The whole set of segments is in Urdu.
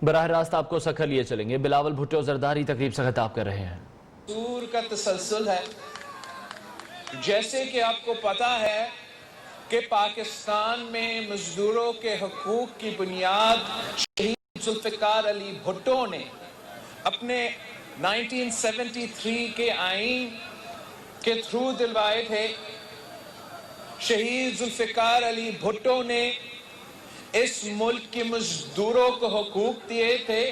براہ راست آپ کو سکھر لیے چلیں گے۔ بلاول بھٹو زرداری تقریب سے خطاب کر رہے ہیں۔ مزدور کا تسلسل ہے۔ جیسے کہ آپ کو پتا ہے کہ پاکستان میں مزدوروں کے حقوق کی بنیاد شہید ذوالفقار علی بھٹو نے اپنے 1973 کے آئین کے تھرو دلوائے تھے۔ شہید ذوالفقار علی بھٹو نے اس ملک کے مزدوروں کو حقوق دیے تھے۔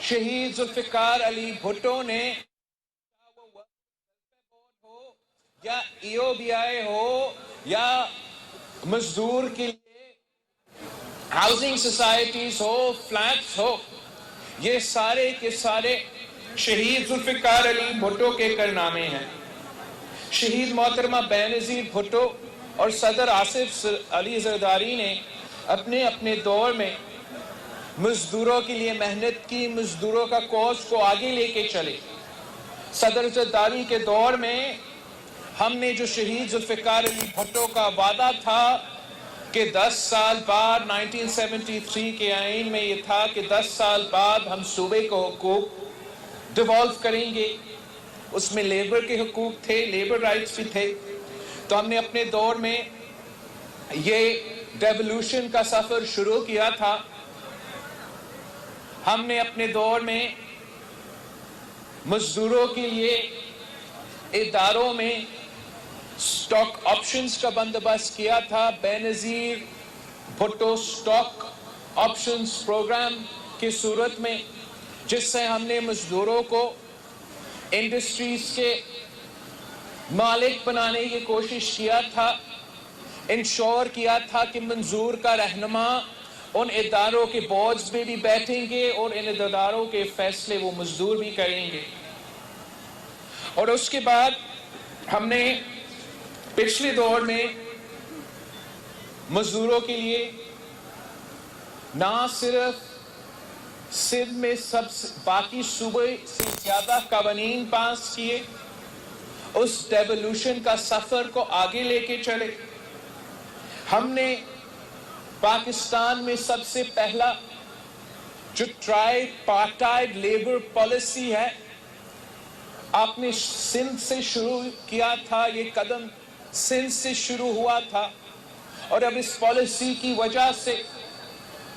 شہید ذوالفقار علی بھٹو نے یا ای او بی آئی ہو یا مزدور کے لیے ہاؤسنگ سوسائٹیز ہو، فلیٹس ہو، یہ سارے کے سارے شہید ذوالفقار علی بھٹو کے کارنامے ہیں۔ شہید محترمہ بینظیر بھٹو اور صدر آصف علی زرداری نے اپنے دور میں مزدوروں کے لیے محنت کی، مزدوروں کا کوز کو آگے لے کے چلے۔ صدر زرداری کے دور میں ہم نے جو شہید ذوالفقار علی بھٹو کا وعدہ تھا کہ 10 سال بعد 1973 کے آئین میں یہ تھا کہ 10 سال بعد ہم صوبے کو حقوق ڈیوالو کریں گے، اس میں لیبر کے حقوق تھے، لیبر رائٹس بھی تھے، تو ہم نے اپنے دور میں یہ ڈیولوشن کا سفر شروع کیا تھا۔ ہم نے اپنے دور میں مزدوروں کے لیے اداروں میں سٹاک آپشنز کا بندوبست کیا تھا۔ Benazir Bhutto stock options programme کی صورت میں، جس سے ہم نے مزدوروں کو انڈسٹریز کے مالک بنانے کی کوشش کیا تھا، انشور کیا تھا کہ منظور کا رہنما ان اداروں کے بورڈز میں بھی بیٹھیں گے اور ان اداروں کے فیصلے وہ مزدور بھی کریں گے۔ اور اس کے بعد ہم نے پچھلے دور میں مزدوروں کے لیے نہ صرف سندھ میں باقی صوبے سے زیادہ قوانین پاس کیے، اس ڈیولوشن کا سفر کو آگے لے کے چلے۔ ہم نے پاکستان میں سب سے پہلا جو ٹرائی پارٹائڈ لیبر پالیسی ہے، آپ نے سندھ سے شروع کیا تھا، یہ قدم سندھ سے شروع ہوا تھا، اور اب اس پالیسی کی وجہ سے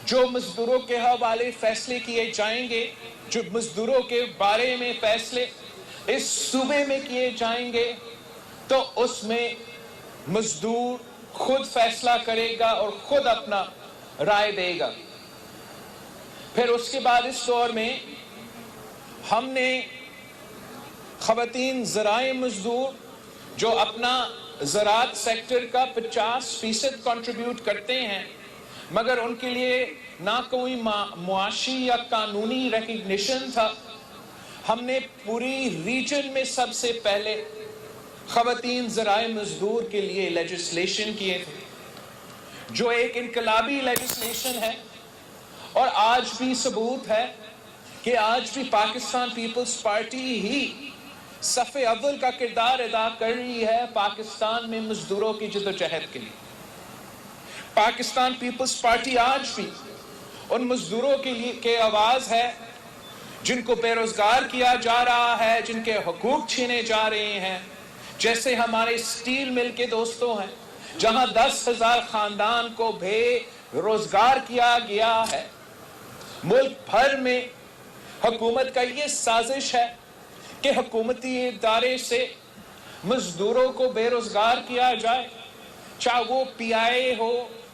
جو مزدوروں کے حوالے فیصلے کیے جائیں گے، جو مزدوروں کے بارے میں فیصلے اس صوبے میں کیے جائیں گے، تو اس میں مزدور خود فیصلہ کرے گا اور خود اپنا رائے دے گا۔ پھر اس کے بعد اس دور میں ہم نے خواتین زرائع مزدور جو اپنا زراعت سیکٹر کا 50% کنٹریبیوٹ کرتے ہیں، مگر ان کے لیے نہ کوئی معاشی یا قانونی ریکگنیشن تھا، ہم نے پوری ریجن میں سب سے پہلے خواتین زرائع مزدور کے لیے لیجسلیشن کیے تھے، جو ایک انقلابی لیجسلیشن ہے، اور آج بھی ثبوت ہے کہ آج بھی پاکستان پیپلز پارٹی ہی صف اول کا کردار ادا کر رہی ہے پاکستان میں مزدوروں کی جدوجہد کے لیے۔ پاکستان پیپلز پارٹی آج بھی ان مزدوروں کے لیے کے آواز ہے جن کو بے روزگار کیا جا رہا ہے، جن کے حقوق چھینے جا رہے ہیں، جیسے ہمارے سٹیل مل کے دوستوں ہیں جہاں 10,000 خاندان کو بے روزگار کیا گیا ہے۔ ملک بھر میں حکومت کا یہ سازش ہے کہ حکومتی ادارے سے مزدوروں کو بے روزگار کیا جائے، چاہے وہ پی آئی ہو،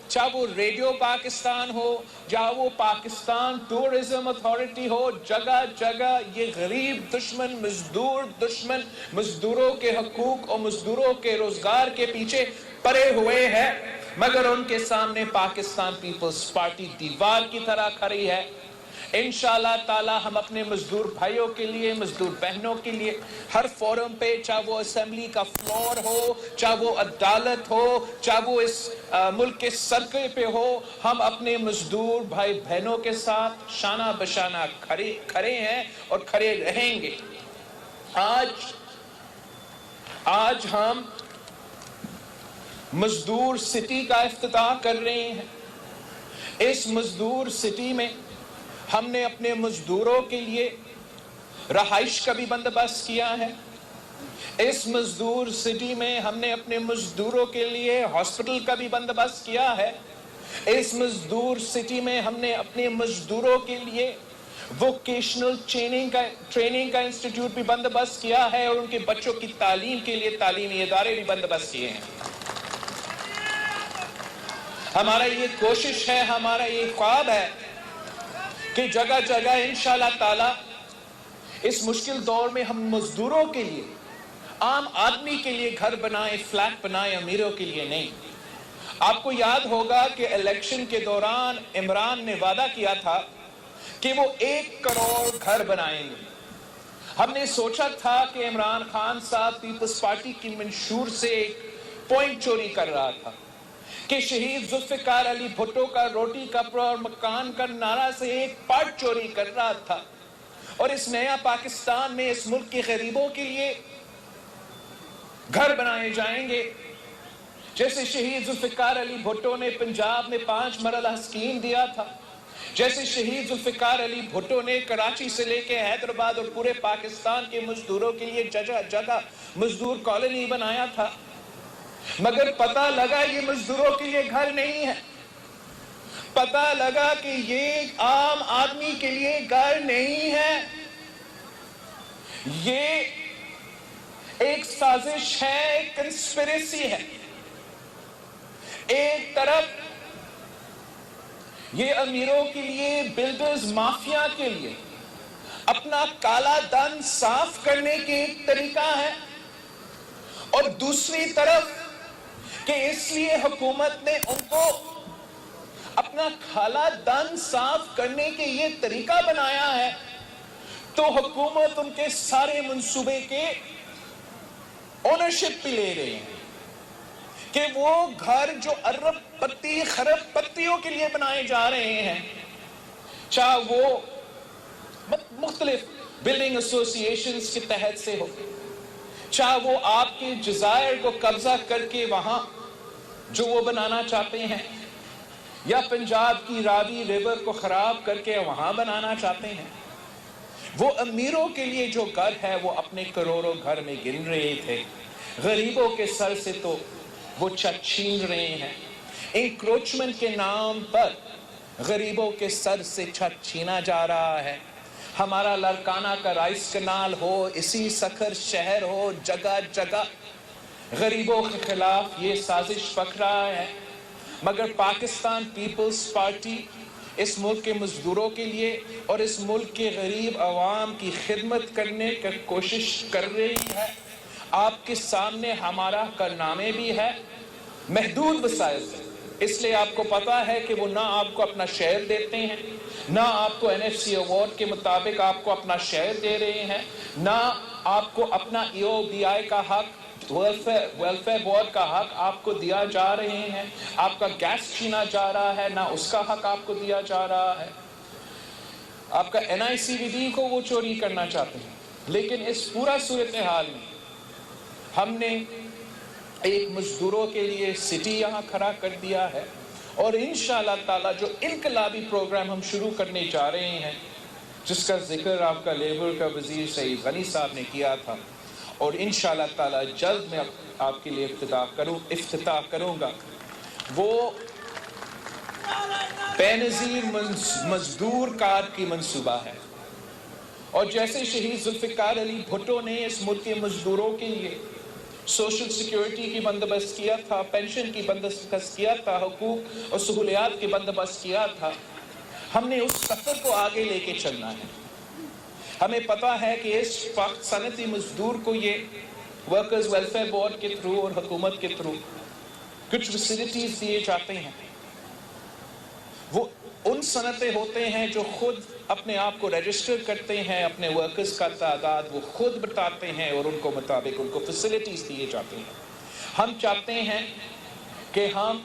چاہے وہ ریڈیو پاکستان ہو، چاہے وہ پاکستان ٹورزم اتھارٹی ہو، جگہ جگہ یہ غریب دشمن، مزدور دشمن، مزدوروں کے حقوق اور مزدوروں کے روزگار کے پیچھے پڑے ہوئے ہیں، مگر ان کے سامنے پاکستان پیپلز پارٹی دیوار کی طرح کھڑی ہے۔ انشاءاللہ تعالی ہم اپنے مزدور بھائیوں کے لیے، مزدور بہنوں کے لیے ہر فورم پہ، چاہے وہ اسمبلی کا فلور ہو، چاہے وہ عدالت ہو، چاہے وہ اس ملک کے سڑکیں پہ ہو، ہم اپنے مزدور بھائی بہنوں کے ساتھ شانہ بشانہ کھڑے ہیں اور کھڑے رہیں گے۔ آج ہم مزدور سٹی کا افتتاح کر رہے ہیں۔ اس مزدور سٹی میں ہم نے اپنے مزدوروں کے لیے رہائش کا بھی بندوبست کیا ہے. اس مزدور سٹی میں ہم نے اپنے مزدوروں کے لیے ہاسپٹل کا بھی بندوبست کیا ہے. اس مزدور سٹی میں ہم نے اپنے مزدوروں کے لیے ووکیشنل ٹریننگ کا انسٹیٹیوٹ بھی بندوبست کیا ہے اور ان کے بچوں کی تعلیم کے لیے تعلیمی ادارے بھی بندوبست کیے ہیں. ہمارا یہ کوشش ہے, ہمارا یہ خواب ہے کہ جگہ جگہ انشاءاللہ تعالی اس مشکل دور میں ہم مزدوروں کے لیے, عام آدمی کے لیے گھر بنائیں, فلیٹ بنائیں, امیروں کے لیے نہیں. آپ کو یاد ہوگا کہ الیکشن کے دوران عمران نے وعدہ کیا تھا کہ وہ 1 کروڑ گھر بنائیں گے. ہم نے سوچا تھا کہ عمران خان صاحب پیپلز پارٹی کی منشور سے ایک پوائنٹ چوری کر رہا تھا کہ شہید ذوالفقار علی بھٹو کا روٹی کپڑا اور مکان کا نعرہ سے ایک پارٹ چوری کر رہا تھا, اور اس نیا پاکستان میں اس ملک کے غریبوں کے لیے گھر بنائے جائیں گے. جیسے شہید ذوالفقار علی بھٹو نے پنجاب میں 5 مرحلہ اسکیم دیا تھا, جیسے شہید ذوالفقار علی بھٹو نے کراچی سے لے کے حیدرآباد اور پورے پاکستان کے مزدوروں کے لیے جگہ جگہ مزدور کالونی بنایا تھا. مگر پتہ لگا یہ مزدوروں کے لیے گھر نہیں ہے. پتہ لگا کہ یہ عام آدمی کے لیے گھر نہیں ہے. یہ ایک سازش ہے, ایک کنسپریسی ہے. ایک طرف یہ امیروں کے لیے, بلڈرز مافیا کے لیے اپنا کالا دھن صاف کرنے کی ایک طریقہ ہے, اور دوسری طرف کہ اس لیے حکومت نے ان کو اپنا کالا دھن صاف کرنے کے یہ طریقہ بنایا ہے, تو حکومت ان کے سارے منصوبے کے اونرشپ بھی لے رہے ہیں کہ وہ گھر جو ارب پتی خرب پتیوں کے لیے بنائے جا رہے ہیں, چاہے وہ مختلف بلڈنگ ایسوسی ایشنز کے تحت سے ہو, چاہے وہ آپ کے جزائر کو قبضہ کر کے وہاں جو وہ بنانا چاہتے ہیں, یا پنجاب کی راوی ریور کو خراب کر کے وہاں بنانا چاہتے ہیں. وہ امیروں کے لیے جو گھر ہے وہ اپنے کروڑوں گھر میں گن رہے تھے, غریبوں کے سر سے تو وہ چھت چھین رہے ہیں. انکروچمنٹ کے نام پر غریبوں کے سر سے چھت چھینا جا رہا ہے. ہمارا لڑکانہ کا رائس کنال ہو, اسی سکھر شہر ہو, جگہ جگہ غریبوں کے خلاف یہ سازش پک رہا ہے. مگر پاکستان پیپلز پارٹی اس ملک کے مزدوروں کے لیے اور اس ملک کے غریب عوام کی خدمت کرنے کی کوشش کر رہی ہے. آپ کے سامنے ہمارا کارنامے بھی ہے, محدود وسائل سے. اس لیے آپ کو پتا ہے کہ وہ نہ آپ کو اپنا شہر دیتے ہیں, نہ آپ کو NFC ایوارڈ کے مطابق آپ کو اپنا شہر دے رہے ہیں, نہ آپ کو اپنا EOBI کا حق, ویلفیئر بورڈ کا حق آپ کو دیا جا رہے ہیں. آپ کا گیس چھینا جا رہا ہے, نہ اس کا حق آپ کو دیا جا رہا ہے. آپ کا NICVD کو وہ چوری کرنا چاہتے ہیں. لیکن اس پورا صورتحال میں ہم نے ایک مزدوروں کے لیے سٹی یہاں کھڑا کر دیا ہے, اور انشاءاللہ تعالی جو انقلابی پروگرام ہم شروع کرنے جا رہے ہیں, جس کا ذکر آپ کا لیبر کا وزیر سعید غنی صاحب نے کیا تھا, اور انشاءاللہ تعالی جلد میں آپ کے لیے افتتاح کروں گا, وہ بے نظیر مزدور کارڈ کی منصوبہ ہے. اور جیسے شہید ذوالفقار علی بھٹو نے اس ملک کے مزدوروں کے لیے سوشل سیکیورٹی کی بندوبست کیا تھا, پینشن کی بندوبست کیا تھا, حقوق اور سہولیات کی بندوبست کیا تھا, ہم نے اس سفر کو آگے لے کے چلنا ہے. ہمیں پتا ہے کہ اس صنعتی مزدور کو یہ ورکرز ویلفیئر بورڈ کے تھرو اور حکومت کے تھرو کچھ فیسلٹیز دیے جاتے ہیں. وہ ان صنعتیں ہوتے ہیں جو خود اپنے آپ کو رجسٹر کرتے ہیں, اپنے ورکرز کا تعداد وہ خود بتاتے ہیں, اور ان کو مطابق ان کو فیسلٹیز دیے جاتے ہیں. ہم چاہتے ہیں کہ ہم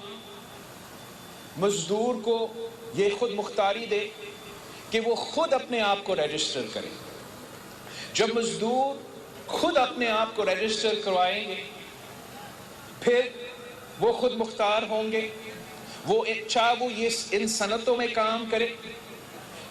مزدور کو یہ خود مختاری دے کہ وہ خود اپنے آپ کو رجسٹر کریں. جب مزدور خود اپنے آپ کو رجسٹر کروائیں گے, پھر وہ خود مختار ہوں گے. وہ چاہے وہ ان صنعتوں میں کام کرے,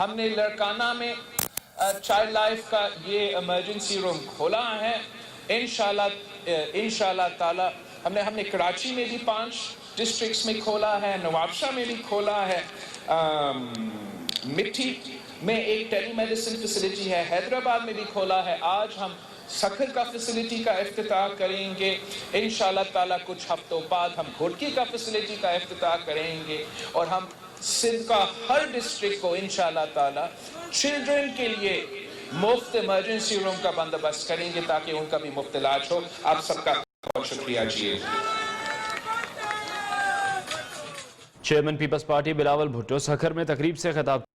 ہم نے لڑکانہ میں چائلڈ لائف کا یہ ایمرجنسی روم کھولا ہے. انشاءاللہ تعالی ہم نے کراچی میں بھی 5 ڈسٹرکٹس میں کھولا ہے, نوابشاہ میں بھی کھولا ہے, مٹھی میں ایک ٹیلی میڈیسن فیسلٹی ہے, حیدرآباد میں بھی کھولا ہے. آج ہم سکھر کا فیسلٹی کا افتتاح کریں گے. انشاءاللہ تعالی کچھ ہفتوں بعد ہم گھوڑکی کا فیسلٹی کا افتتاح کریں گے, اور ہم سندھ کا ہر ڈسٹرکٹ کو انشاءاللہ تعالی چلڈرن کے لیے مفت ایمرجنسی روم کا بندوبست کریں گے تاکہ ان کا بھی مفت علاج ہو. آپ سب کا بہت شکریہ جی. چیئرمین پیپلز پارٹی بلاول بھٹو سکھر میں تقریب سے خطاب